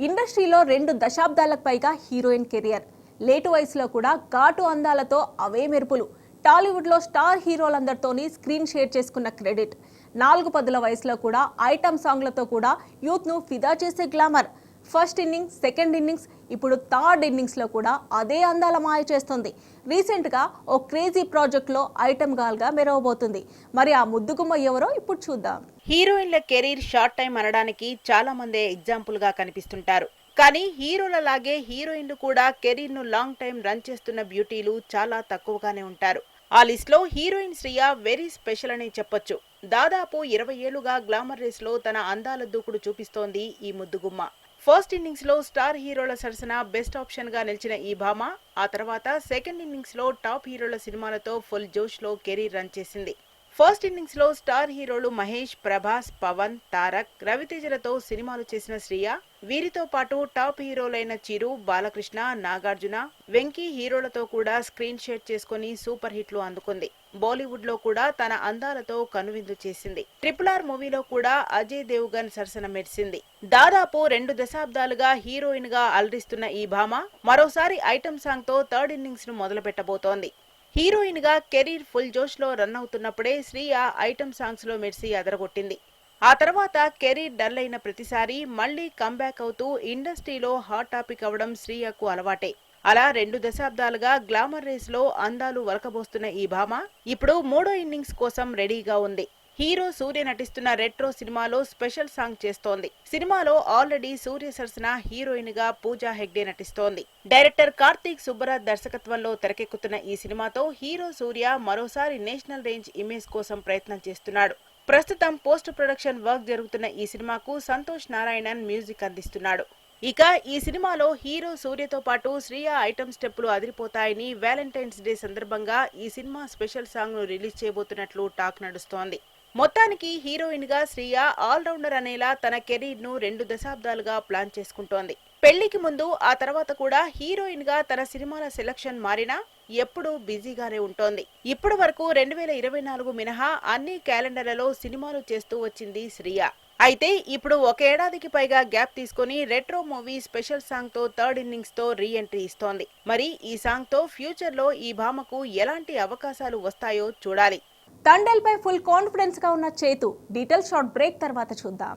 ఇండస్ట్రీలో 2 దశాబ్దాలకు పైగా హీరోయిన్ కెరియర్. లేటు వయసులో కూడా ఘాటు అందాలతో అవే మెరుపులు. టాలీవుడ్లో స్టార్ హీరోలందరితోని స్క్రీన్ షేర్ చేసుకున్న క్రెడిట్. 4 పదుల వయసులో కూడా ఐటమ్ సాంగ్లతో కూడా యూత్ను ఫిదా చేసే glamour. First innings, second innings, ఇప్పుడు థర్డ్ ఇన్నింగ్స్లో కూడా అదే అందాల మాయ చేస్తుంది. రీసెంట్గా ఓ క్రేజీ ప్రాజెక్ట్లో ఐటమ్ గర్ల్గా మెరవబోతుంది. మరి ఆ ముద్దుగుమ్మ ఎవరో ఇప్పుడు చూద్దాం. హీరోయిన్ల కెరీర్ షార్ట్ టైం అనడానికి చాలా మంది ఎగ్జాంపుల్ గా కనిపిస్తుంటారు. కానీ హీరోల లాగే హీరోయిన్లు కూడా కెరీర్ ను లాంగ్ టైం రన్ చేస్తున్న బ్యూటీలు చాలా తక్కువగానే ఉంటారు. ఆ లిస్ట్ లో హీరోయిన్ శ్రియ వెరీ స్పెషల్ అని చెప్పొచ్చు. దాదాపు 20 ఏళ్లుగా గ్లామర్ రేస్ లో తన అందాల దూకుడు చూపిస్తోంది ఈ ముద్దుగుమ్మ. ఫస్ట్ ఇన్నింగ్స్ లో స్టార్ హీరోల సరసన బెస్ట్ ఆప్షన్ గా నిలిచిన ఈ భామ ఆ తర్వాత సెకండ్ ఇన్నింగ్స్ లో టాప్ హీరోల సినిమాలతో ఫుల్ జోష్ లో కెరీర్ రన్ చేసింది. ఫస్ట్ ఇన్నింగ్స్ లో స్టార్ హీరోలు మహేష్, ప్రభాస్, పవన్, తారక్, రవితేజలతో సినిమాలు చేసిన శ్రియ వీరితో పాటు టాప్ హీరోలైన చిరు, బాలకృష్ణ, నాగార్జున, వెంకీ హీరోలతో కూడా స్క్రీన్ షేర్ చేసుకుని సూపర్ హిట్లు అందుకుంది. బాలీవుడ్ లో కూడా తన అందాలతో కనువిందు చేసింది. RRR మూవీలో కూడా అజయ్ దేవ్గన్ సరసన మెరిసింది. దాదాపు 2 దశాబ్దాలుగా హీరోయిన్ గా అలరిస్తున్న ఈ భామ మరోసారి ఐటమ్ సాంగ్ తో థర్డ్ ఇన్నింగ్స్ ను మొదలు పెట్టబోతోంది. హీరోయిన్ గా కెరీర్ ఫుల్ జోష్ లో రన్ అవుతున్నప్పుడే శ్రియ ఐటమ్ సాంగ్స్ లో మెరిసి అదరగొట్టింది. ఆ తర్వాత కెరీర్ డల్ అయిన ప్రతిసారి మళ్లీ కంబ్యాక్ అవుతూ ఇండస్ట్రీలో హాట్ టాపిక్ అవడం శ్రియకు అలవాటే. అలా 2 దశాబ్దాలుగా గ్లామర్ రేస్ లో అందాలు వలకబోస్తున్న ఈ భామ ఇప్పుడు 3వ ఇన్నింగ్స్ కోసం రెడీగా ఉంది. హీరో సూర్య నటిస్తున్న రెట్రో సినిమాలో స్పెషల్ సాంగ్ చేస్తోంది. సినిమాలో ఆల్రెడీ సూర్య సరసన హీరోయిన్ గా పూజా హెగ్డే నటిస్తోంది. డైరెక్టర్ కార్తీక్ సుబ్బరాజ్ దర్శకత్వంలో తెరకెక్కుతున్న ఈ సినిమాతో హీరో సూర్య మరోసారి నేషనల్ రేంజ్ ఇమేజ్ కోసం ప్రయత్నం చేస్తున్నాడు. ప్రస్తుతం పోస్ట్ ప్రొడక్షన్ వర్క్ జరుగుతున్న ఈ సినిమాకు సంతోష్ నారాయణన్ మ్యూజిక్ అందిస్తున్నాడు. ఇక ఈ సినిమాలో హీరో సూర్యతో పాటు శ్రియ ఐటమ్ స్టెప్పులు అదిరిపోతాయని వ్యాలంటైన్స్ డే సందర్భంగా ఈ సినిమా స్పెషల్ సాంగ్ ను రిలీజ్ చేయబోతున్నట్లు టాక్ నడుస్తోంది. మొత్తానికి హీరోయిన్ గా శ్రియ ఆల్రౌండర్ అనేలా తన కెరీర్ ను 2 దశాబ్దాలుగా ప్లాన్ చేసుకుంటోంది. పెళ్లికి ముందు ఆ తర్వాత కూడా హీరోయిన్ గా తన సినిమాల సెలక్షన్ మారినా ఎప్పుడూ బిజీగానే ఉంటోంది. ఇప్పటి వరకు 2024 మినహా అన్ని క్యాలెండర్లలో సినిమాలు చేస్తూ వచ్చింది శ్రియ. అయితే ఇప్పుడు 1 ఏడాదికి పైగా గ్యాప్ తీసుకుని రెట్రో మూవీ స్పెషల్ సాంగ్ తో థర్డ్ ఇన్నింగ్స్ తో రీ ఎంట్రీ ఇస్తోంది. మరి ఈ సాంగ్ తో ఫ్యూచర్ లో ఈ భామకు ఎలాంటి అవకాశాలు వస్తాయో చూడాలి. తండేల్ పై ఫుల్ కాన్ఫిడెన్స్ గా ఉన్న చేతు. డీటెయిల్ షార్ట్ బ్రేక్ తర్వాత చూద్దాం.